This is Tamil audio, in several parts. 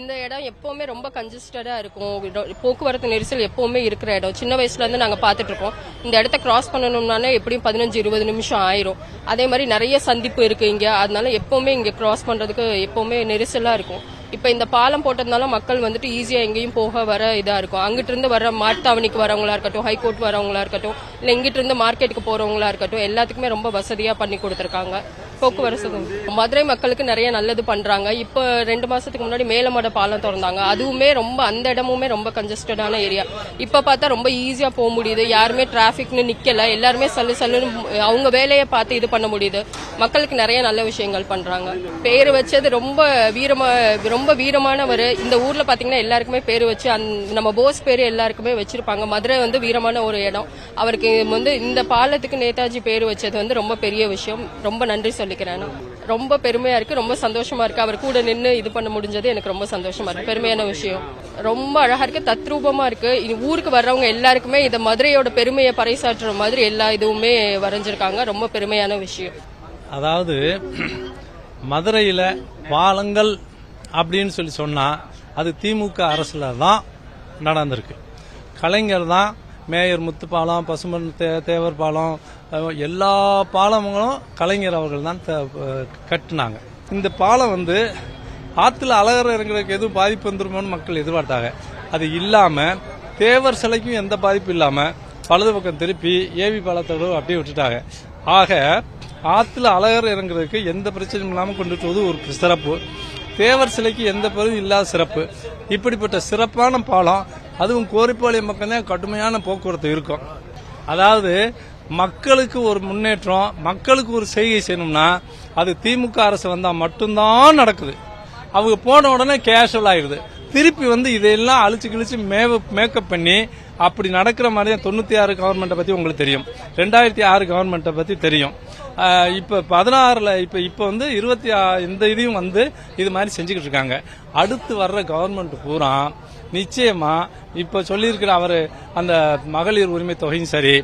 இந்த இடம் எப்பவுமே ரொம்ப கன்ஜஸ்டடா இருக்கும். போக்குவரத்து நெரிசல் எப்பவுமே இருக்கிற இடம். சின்ன வயசுல இருந்து நாங்க பாத்துட்டு இருக்கோம். இந்த இடத்த கிராஸ் பண்ணணும்னாலே எப்படியும் 15-20 நிமிஷம் ஆயிரும். அதே மாதிரி நிறைய சந்திப்பு இருக்கு இங்க. அதனால எப்பவுமே இங்க கிராஸ் பண்றதுக்கு எப்பவுமே நெரிசலா இருக்கும். இப்ப இந்த பாலம் போட்டதுனால மக்கள் வந்துட்டு ஈஸியா எங்கேயும் போக வர இதா இருக்கும். அங்கிட்டு இருந்து வர மாட்டுத்தாவணிக்கு வரவங்களா இருக்கட்டும், ஹைகோர்ட் வரவங்களா இருக்கட்டும், இல்ல இங்கிட்டு இருந்து மார்க்கெட்டுக்கு போறவங்களா இருக்கட்டும், எல்லாத்துக்குமே ரொம்ப வசதியா பண்ணி கொடுத்திருக்காங்க. போக்குவரத்து மதுரை மக்களுக்கு நிறைய நல்லது பண்றாங்க. இப்ப 2 மாசத்துக்கு முன்னாடி மேலமட பாலம் திறந்தாங்க. அதுவுமே ரொம்ப அந்த இடமுமே ரொம்ப கன்ஜஸ்டடான ஏரியா. இப்ப பார்த்தா ரொம்ப ஈஸியா போக முடியுது. யாருமே டிராபிக்னு நிக்கல. எல்லாருமே சல்லுன்னு அவங்க வேலையை பார்த்து இது பண்ண முடியுது. மக்களுக்கு நிறைய நல்ல விஷயங்கள் பண்றாங்க. பேரு வச்சது ரொம்ப வீரமானவர். இந்த ஊர்ல பாத்தீங்கன்னா எல்லாருக்குமே பேரு வச்சு நம்ம போஸ் பேரு எல்லாருக்குமே வச்சிருப்பாங்க. மதுரை வீரமான ஒரு இடம். அவருக்கு இந்த பாலத்துக்கு நேதாஜி பேரு வச்சது ரொம்ப பெரிய விஷயம். ரொம்ப நன்றி சொல்லிக்கிறேன். ரொம்ப பெருமையா இருக்கு, ரொம்ப சந்தோஷமா இருக்கு. அவர் கூட நின்று இது பண்ண முடிஞ்சது எனக்கு ரொம்ப சந்தோஷமா இருக்கு. பெருமையான விஷயம். ரொம்ப அழகா இருக்கு, தத்ரூபமா இருக்கு. ஊருக்கு வர்றவங்க எல்லாருக்குமே இந்த மதுரையோட பெருமையை பறைசாற்றுற மாதிரி எல்லா இதுவுமே வரைஞ்சிருக்காங்க. ரொம்ப பெருமையான விஷயம். அதாவது மதுரையில பாலங்கள் அப்படின்னு சொன்னா அது திமுக அரசுல தான் நடந்திருக்கு. கலைஞர் தான் மேயர் முத்துப்பாலம், பசுமன் தேவர் பாலம், எல்லா பாலங்களும் கலைஞர் அவர்கள் தான் கட்டினாங்க. இந்த பாலம் ஆத்துல அழகர் இறங்குறதுக்கு எதுவும் பாதிப்பு வந்துருமோன்னு மக்கள் எதிர்பார்த்தாங்க. அது இல்லாம தேவர் சிலைக்கும் எந்த பாதிப்பு இல்லாம வலது பக்கம் திருப்பி ஏவி பாலத்தோடு அப்படியே விட்டுட்டாங்க. ஆக ஆத்துல அழகர் இறங்குறதுக்கு எந்த பிரச்சனையும் இல்லாம கொண்டுட்டு வருவது ஒரு சிறப்பு. தேவர் சிலைக்கு எந்த பகுதியும் இல்லாத சிறப்பு. இப்படிப்பட்ட சிறப்பான பாலம், அதுவும் கோரிப்பாளையம் பக்கம் தான் கடுமையான போக்குவரத்து இருக்கும். அதாவது மக்களுக்கு ஒரு முன்னேற்றம், மக்களுக்கு ஒரு செய்கை செய்யணும்னா அது திமுக அரசு வந்தா மட்டும்தான் நடக்குது. அவங்க போன உடனே கேஷுவல் ஆயிடுது. திருப்பி இதெல்லாம் அழிச்சு கிழிச்சு மேக்கப் பண்ணி அப்படி நடக்கிற மாதிரி 96 கவர்மெண்ட்டை பத்தி உங்களுக்கு தெரியும், 2006 கவர்மெண்ட்டை பத்தி தெரியும். இப்ப 16ல இப்ப 26 இந்த இதையும் இது மாதிரி செஞ்சுக்கிட்டு இருக்காங்க. அடுத்து வர்ற கவர்மெண்ட் பூரா நிச்சயமா இப்ப சொல்லியிருக்கிற அவரு அந்த மகளிர் உரிமை தொகையும் சரி,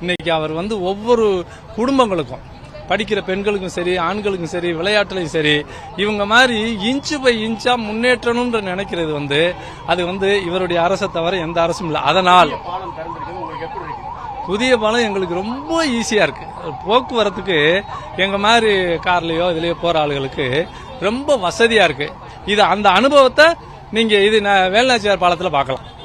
இன்னைக்கு அவர் ஒவ்வொரு குடும்பங்களுக்கும், படிக்கிற பெண்களுக்கும் சரி, ஆண்களுக்கும் சரி, விளையாட்டுலையும் சரி, இவங்க மாதிரி இன்ச்சு பை இன்ச்சா முன்னேற்றணும்ன்ற நினைக்கிறது அது இவருடைய அரசை தவிர எந்த அரசும் இல்லை. அதனால் புதிய பாலம் எங்களுக்கு ரொம்ப ஈஸியா இருக்கு. போக்குவரத்துக்கு எங்க மாதிரி கார்லயோ இதுலயோ போற ஆளுகளுக்கு ரொம்ப வசதியா இருக்கு. இது அந்த அனுபவத்தை நீங்க வேலுநாச்சியார் பாலத்துல பார்க்கலாம்.